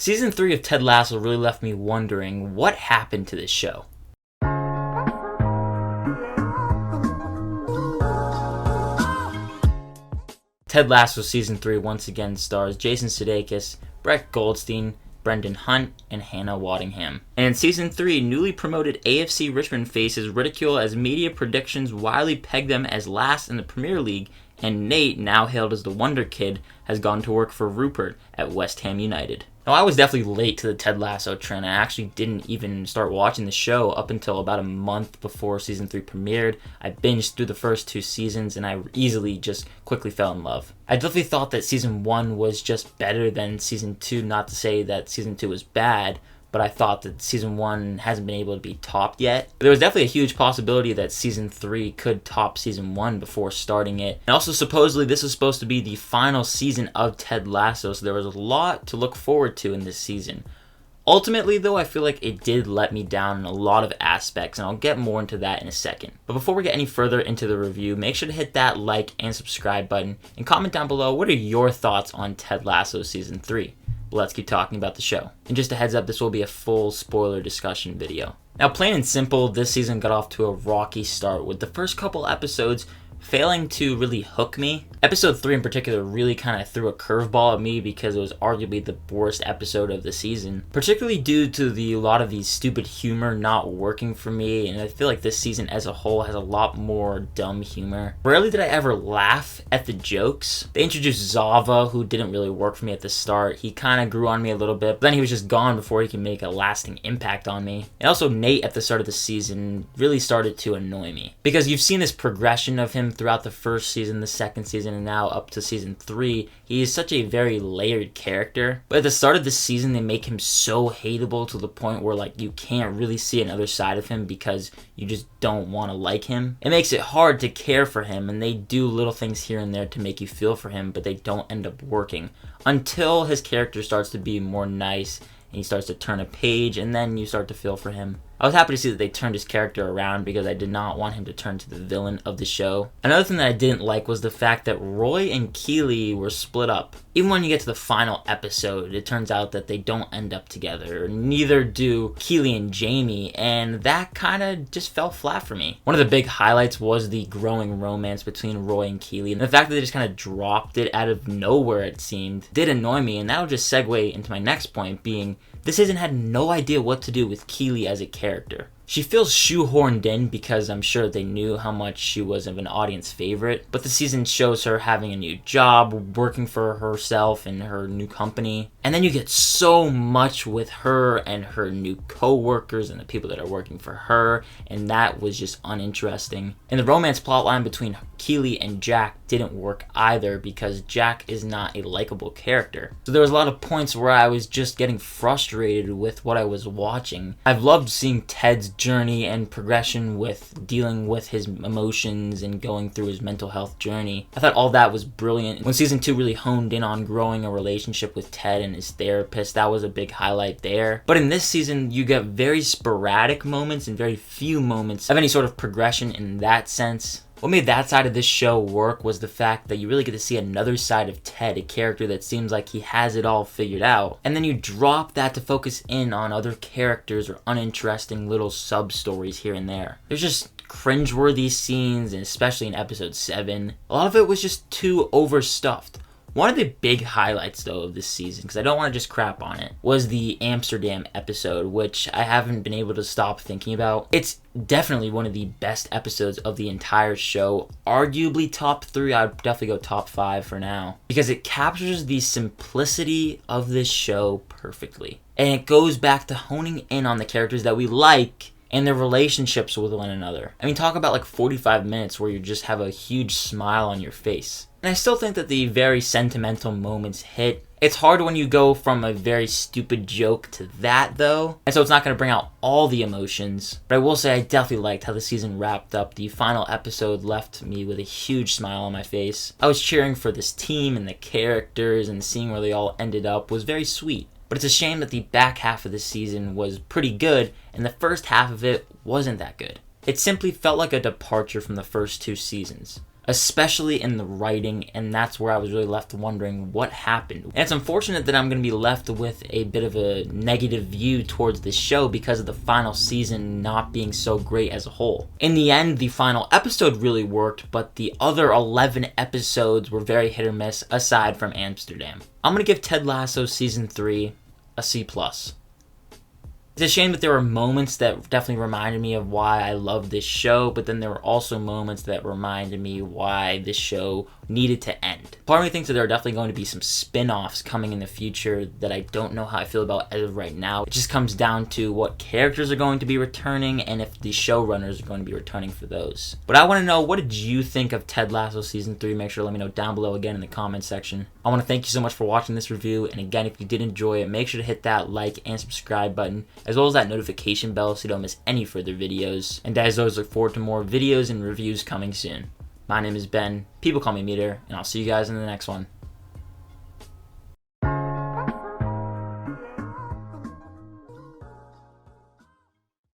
Season 3 of Ted Lasso really left me wondering what happened to this show. Ted Lasso Season 3 once again stars Jason Sudeikis, Brett Goldstein, Brendan Hunt, and Hannah Waddingham. And in Season 3, newly promoted AFC Richmond faces ridicule as media predictions widely peg them as last in the Premier League, and Nate, now hailed as the Wonder Kid, has gone to work for Rupert at West Ham United. Now, I was definitely late to the Ted Lasso trend. I actually didn't even start watching the show up until about a month before Season 3 premiered. I binged through the first 2 seasons, and I easily just quickly fell in love. I definitely thought that Season 1 was just better than Season 2, not to say that Season 2 was bad, but I thought that Season 1 hasn't been able to be topped yet. There was definitely a huge possibility that Season 3 could top Season 1 before starting it. And also, supposedly, this was supposed to be the final season of Ted Lasso, so there was a lot to look forward to in this season. Ultimately, though, I feel like it did let me down in a lot of aspects, and I'll get more into that in a second. But before we get any further into the review, make sure to hit that like and subscribe button, and comment down below what are your thoughts on Ted Lasso Season 3. But let's keep talking about the show. And just a heads up, this will be a full spoiler discussion video. Now, plain and simple, this season got off to a rocky start, with the first couple episodes failing to really hook me. Episode 3 in particular really kind of threw a curveball at me because it was arguably the worst episode of the season, particularly due to a lot of the stupid humor not working for me, and I feel like this season as a whole has a lot more dumb humor. Rarely did I ever laugh at the jokes. They introduced Zava, who didn't really work for me at the start. He kind of grew on me a little bit, but then he was just gone before he could make a lasting impact on me. And also Nate at the start of the season really started to annoy me, because you've seen this progression of him throughout the first season, the second season, and now up to Season 3. He is such a very layered character, but at the start of the season they make him so hateable to the point where like you can't really see another side of him because you just don't want to like him. It makes it hard to care for him, and they do little things here and there to make you feel for him, but they don't end up working until his character starts to be more nice and he starts to turn a page, and then you start to feel for him. I was happy to see that they turned his character around because I did not want him to turn to the villain of the show. Another thing that I didn't like was the fact that Roy and Keely were split up. Even when you get to the final episode, it turns out that they don't end up together. Neither do Keely and Jamie, and that kind of just fell flat for me. One of the big highlights was the growing romance between Roy and Keely, and the fact that they just kind of dropped it out of nowhere, it seemed, did annoy me, and that'll just segue into my next point, being this season had no idea what to do with Keely as a character. She feels shoehorned in because I'm sure they knew how much she was of an audience favorite, but the season shows her having a new job, working for herself and her new company, and then you get so much with her and her new co-workers and the people that are working for her, and that was just uninteresting. And the romance plotline between Keely and Jack didn't work either because Jack is not a likable character. So there was a lot of points where I was just getting frustrated with what I was watching. I've loved seeing Ted's journey and progression with dealing with his emotions and going through his mental health journey. I thought all that was brilliant. When Season 2 really honed in on growing a relationship with Ted and his therapist, that was a big highlight there. But in this season, you get very sporadic moments and very few moments of any sort of progression in that sense. What made that side of this show work was the fact that you really get to see another side of Ted, a character that seems like he has it all figured out, and then you drop that to focus in on other characters or uninteresting little sub-stories here and there. There's just cringeworthy scenes, and especially in episode 7. A lot of it was just too overstuffed. One of the big highlights, though, of this season, because I don't want to just crap on it, was the Amsterdam episode, which I haven't been able to stop thinking about. It's definitely one of the best episodes of the entire show. Arguably top 3, I'd definitely go top 5 for now, because it captures the simplicity of this show perfectly. And it goes back to honing in on the characters that we like and their relationships with one another. I mean, talk about like 45 minutes where you just have a huge smile on your face. And I still think that the very sentimental moments hit. It's hard when you go from a very stupid joke to that, though, and so it's not going to bring out all the emotions. But I will say I definitely liked how the season wrapped up. The final episode left me with a huge smile on my face. I was cheering for this team and the characters, and seeing where they all ended up was very sweet. But it's a shame that the back half of the season was pretty good, and the first half of it wasn't that good. It simply felt like a departure from the first 2 seasons. especially in the writing, and that's where I was really left wondering what happened. And it's unfortunate that I'm going to be left with a bit of a negative view towards this show because of the final season not being so great as a whole. In the end, the final episode really worked, but the other 11 episodes were very hit or miss aside from Amsterdam. I'm going to give Ted Lasso Season 3 a C+. It's a shame that there were moments that definitely reminded me of why I love this show, but then there were also moments that reminded me why this show needed to end. Part of me thinks that there are definitely going to be some spin-offs coming in the future that I don't know how I feel about as of right now. It just comes down to what characters are going to be returning and if the showrunners are going to be returning for those. But I want to know, what did you think of Ted Lasso Season 3? Make sure to let me know down below again in the comments section. I want to thank you so much for watching this review, and again, if you did enjoy it, make sure to hit that like and subscribe button, as well as that notification bell so you don't miss any further videos. And as always, look forward to more videos and reviews coming soon. My name is Ben, people call me Meter, and I'll see you guys in the next one.